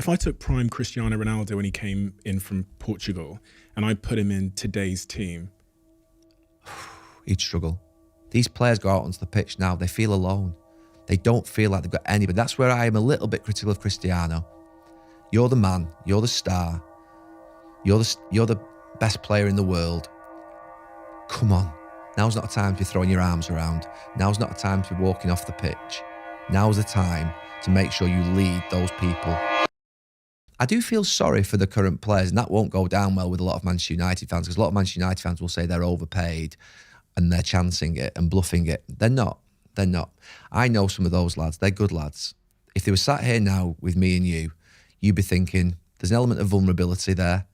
If I took prime Cristiano Ronaldo when he came in from Portugal and I put him in today's team, he'd struggle. These players go out onto the pitch now, they feel alone. They don't feel like they've got anybody. That's where I am a little bit critical of Cristiano. You're the man, you're the star, you're the best player in the world. Come on. Now's not a time to be throwing your arms around. Now's not a time to be walking off the pitch. Now's the time to make sure you lead those people. I do feel sorry for the current players, and that won't go down well with a lot of Manchester United fans, because a lot of Manchester United fans will say they're overpaid and they're chancing it and bluffing it. They're not. They're not. I know some of those lads. They're good lads. If they were sat here now with me and you'd be thinking, there's an element of vulnerability there.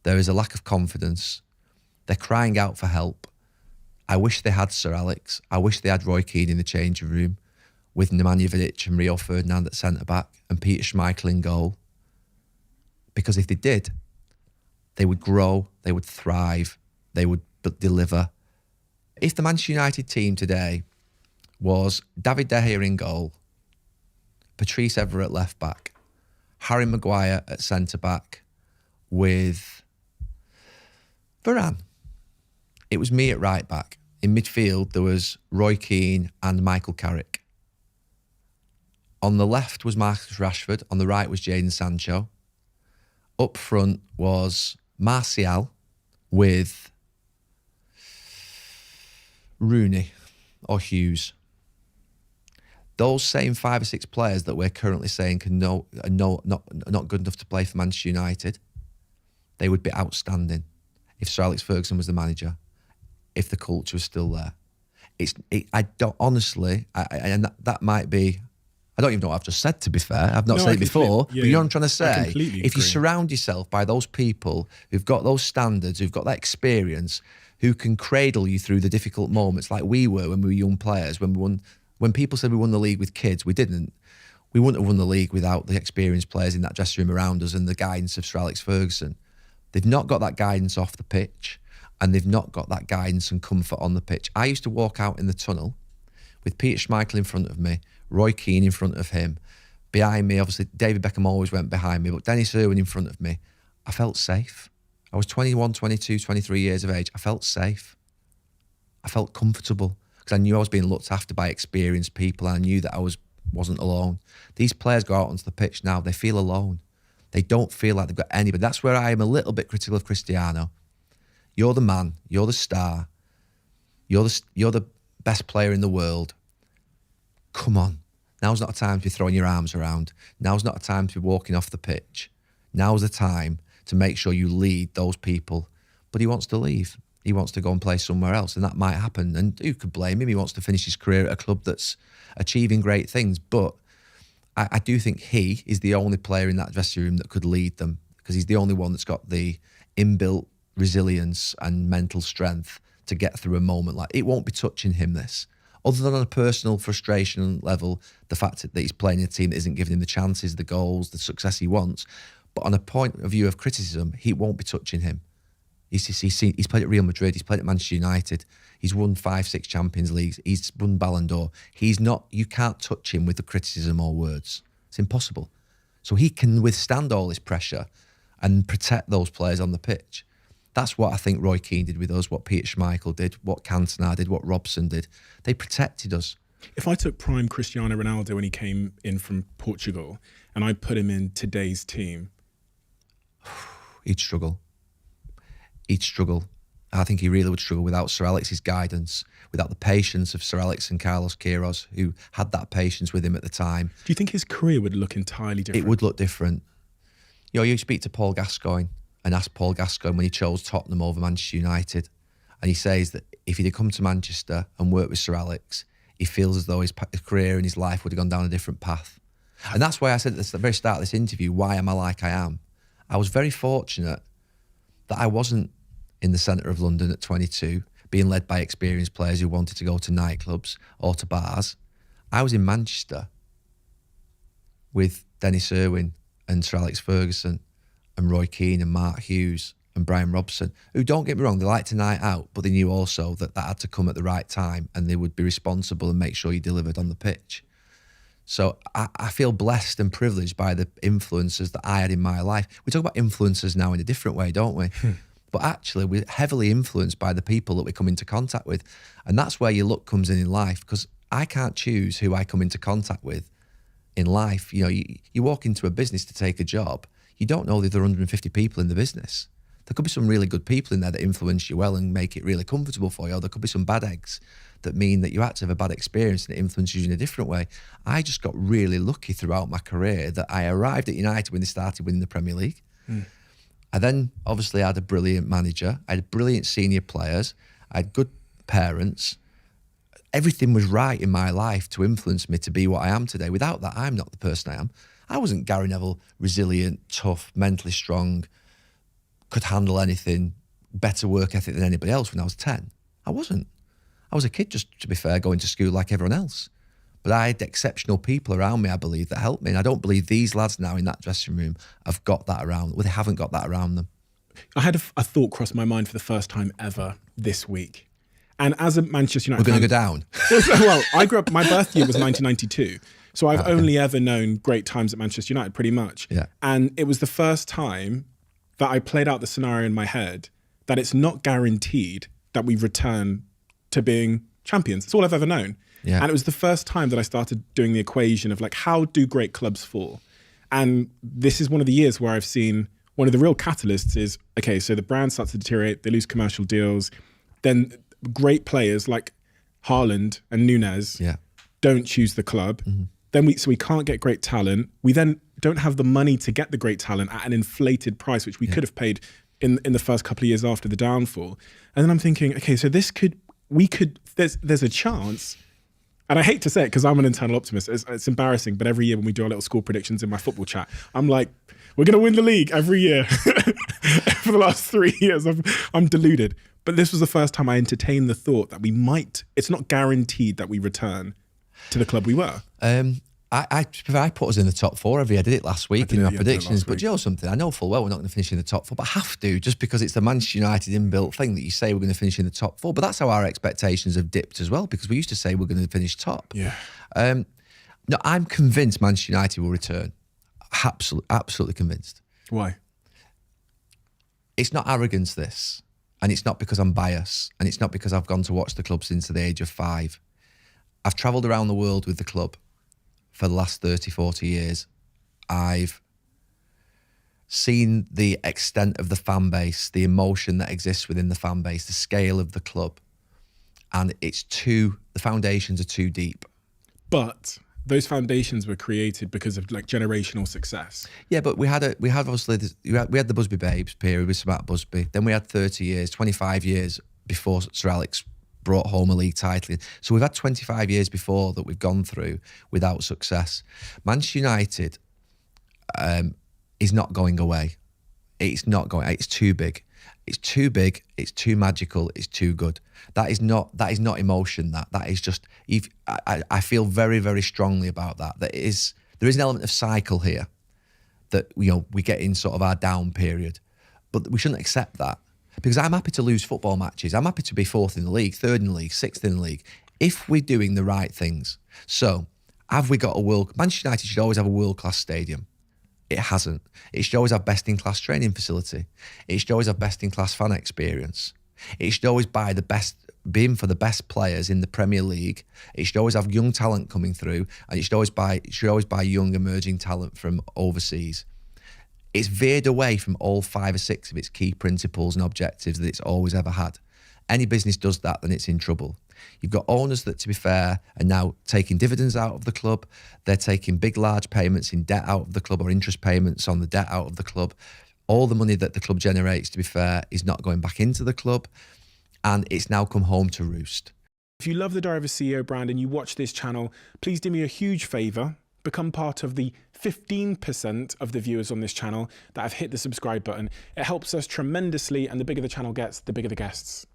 There is a lack of confidence. They're crying out for help. I wish they had Sir Alex. I wish they had Roy Keane in the changing room with Nemanja Vidic and Rio Ferdinand at centre-back and Peter Schmeichel in goal. Because if they did, they would grow, they would thrive, they would deliver. If the Manchester United team today was David De Gea in goal, Patrice Evra at left-back, Harry Maguire at centre-back with Varane, it was me at right-back. In midfield, there was Roy Keane and Michael Carrick. On the left was Marcus Rashford. On the right was Jadon Sancho. Up front was Martial with Rooney or Hughes. Those same 5 or 6 players that we're currently saying are not good enough to play for Manchester United, they would be outstanding if Sir Alex Ferguson was the manager, if the culture was still there. I don't honestly, that might be, I don't even know what I've just said, to be fair. I've not said it before, but you know what I'm trying to say? If you surround yourself by those people who've got those standards, who've got that experience, who can cradle you through the difficult moments like we were when we were young players, when people said we won the league with kids, we didn't. We wouldn't have won the league without the experienced players in that dressing room around us and the guidance of Sir Alex Ferguson. They've not got that guidance off the pitch, and they've not got that guidance and comfort on the pitch. I used to walk out in the tunnel with Peter Schmeichel in front of me, Roy Keane in front of him. Behind me, obviously, David Beckham always went behind me, but Dennis Irwin in front of me. I felt safe. I was 21, 22, 23 years of age. I felt safe. I felt comfortable because I knew I was being looked after by experienced people, and I knew that I wasn't alone. These players go out onto the pitch now, they feel alone. They don't feel like they've got anybody. That's where I am a little bit critical of Cristiano. You're the man, you're the star, you're the best player in the world. Come on. Now's not a time to be throwing your arms around. Now's not a time to be walking off the pitch. Now's the time to make sure you lead those people. But he wants to leave. He wants to go and play somewhere else, and that might happen. And who could blame him? He wants to finish his career at a club that's achieving great things. But I do think he is the only player in that dressing room that could lead them, because he's the only one that's got the inbuilt resilience and mental strength to get through a moment like it. Won't be touching him, this. Other than on a personal frustration level, the fact that he's playing a team that isn't giving him the chances, the goals, the success he wants. But on a point of view of criticism, he won't be touching him. He's played at Real Madrid, he's played at Manchester United, he's won 5-6 Champions Leagues, he's won Ballon d'Or. You can't touch him with the criticism or words. It's impossible. So he can withstand all this pressure and protect those players on the pitch. That's what I think Roy Keane did with us, what Peter Schmeichel did, what Cantona did, what Robson did. They protected us. If I took prime Cristiano Ronaldo when he came in from Portugal and I put him in today's team, he'd struggle. He'd struggle. I think he really would struggle without Sir Alex's guidance, without the patience of Sir Alex and Carlos Queiroz, who had that patience with him at the time. Do you think his career would look entirely different? It would look different. You speak to Paul Gascoigne and ask Paul Gascoigne when he chose Tottenham over Manchester United, and he says that if he'd come to Manchester and worked with Sir Alex, he feels as though his career and his life would have gone down a different path. And that's why I said at the very start of this interview, why am I like I am? I was very fortunate that I wasn't in the centre of London at 22, being led by experienced players who wanted to go to nightclubs or to bars. I was in Manchester with Dennis Irwin and Sir Alex Ferguson and Roy Keane and Mark Hughes and Brian Robson, who, don't get me wrong, they liked a night out, but they knew also that had to come at the right time and they would be responsible and make sure you delivered on the pitch. So I feel blessed and privileged by the influences that I had in my life. We talk about influencers now in a different way, don't we? But actually, we're heavily influenced by the people that we come into contact with. And that's where your luck comes in life, because I can't choose who I come into contact with in life. You know, you walk into a business to take a job, you don't know the other 150 people in the business. There could be some really good people in there that influence you well and make it really comfortable for you, or there could be some bad eggs that mean that you had to have a bad experience and it influences you in a different way. I just got really lucky throughout my career that I arrived at United when they started winning the Premier League. I then obviously had a brilliant manager, I had brilliant senior players, I had good parents. Everything was right in my life to influence me to be what I am today. Without that, I'm not the person I am. I wasn't Gary Neville, resilient, tough, mentally strong, could handle anything, better work ethic than anybody else when I was 10. I wasn't. I was a kid, just to be fair, going to school like everyone else. But I had exceptional people around me, I believe, that helped me. And I don't believe these lads now in that dressing room have got that around. Well, they haven't got that around them. I had a thought cross my mind for the first time ever this week. And as a Manchester United We're going to fan- go down. Well, I grew up, my birth year was 1992. So I've only ever known great times at Manchester United, pretty much. Yeah. And it was the first time that I played out the scenario in my head that it's not guaranteed that we return to being champions. It's all I've ever known. Yeah. And it was the first time that I started doing the equation of like, how do great clubs fall? And this is one of the years where I've seen one of the real catalysts is, okay, so the brand starts to deteriorate, they lose commercial deals, then great players like Haaland and Nunez don't choose the club. Then we can't get great talent. We then don't have the money to get the great talent at an inflated price, which we could have paid in the first couple of years after the downfall. And then I'm thinking, okay, so there's a chance. And I hate to say it because I'm an internal optimist. It's embarrassing, but every year when we do our little score predictions in my football chat, I'm like, we're going to win the league every year. For the last 3 years, I'm deluded. But this was the first time I entertained the thought that we might, it's not guaranteed that we return to the club we were. I put us in the top four every year. I did it last week in our predictions. But week. do you know something? I know full well we're not going to finish in the top four, but I have to, just because it's the Manchester United inbuilt thing that you say we're going to finish in the top four. But that's how our expectations have dipped as well, because we used to say we're going to finish top. Yeah. No, I'm convinced Manchester United will return. Absolutely convinced. Why? It's not arrogance, this. And it's not because I'm biased. And it's not because I've gone to watch the club since the age of 5. I've travelled around the world with the club for the last 30, 40 years. I've seen the extent of the fan base, the emotion that exists within the fan base, the scale of the club. And the foundations are too deep. But those foundations were created because of like generational success. Yeah, but we had the Busby Babes period with Sir Matt Busby. Then we had 30 years, 25 years before Sir Alex brought home a league title. So we've had 25 years before that we've gone through without success. Manchester United is not going away. It's not going. It's too big. It's too big. It's too magical. It's too good. That is not emotion. That is just. I feel very, very strongly about that. There is an element of cycle here that we get in sort of our down period, but we shouldn't accept that, because I'm happy to lose football matches. I'm happy to be 4th in the league, 3rd in the league, 6th in the league, if we're doing the right things. So, have we got Manchester United should always have a world-class stadium. It hasn't. It should always have best-in-class training facility. It should always have best-in-class fan experience. It should always be in for the best players in the Premier League. It should always have young talent coming through, and it should always buy young emerging talent from overseas. It's veered away from all 5 or 6 of its key principles and objectives that it's always ever had. Any business does that, then it's in trouble. You've got owners that, to be fair, are now taking dividends out of the club. They're taking big, large payments in debt out of the club, or interest payments on the debt out of the club. All the money that the club generates, to be fair, is not going back into the club. And it's now come home to roost. If you love the Diary of a CEO brand and you watch this channel, please do me a huge favour. Become part of the 15% of the viewers on this channel that have hit the subscribe button. It helps us tremendously, and the bigger the channel gets, the bigger the guests.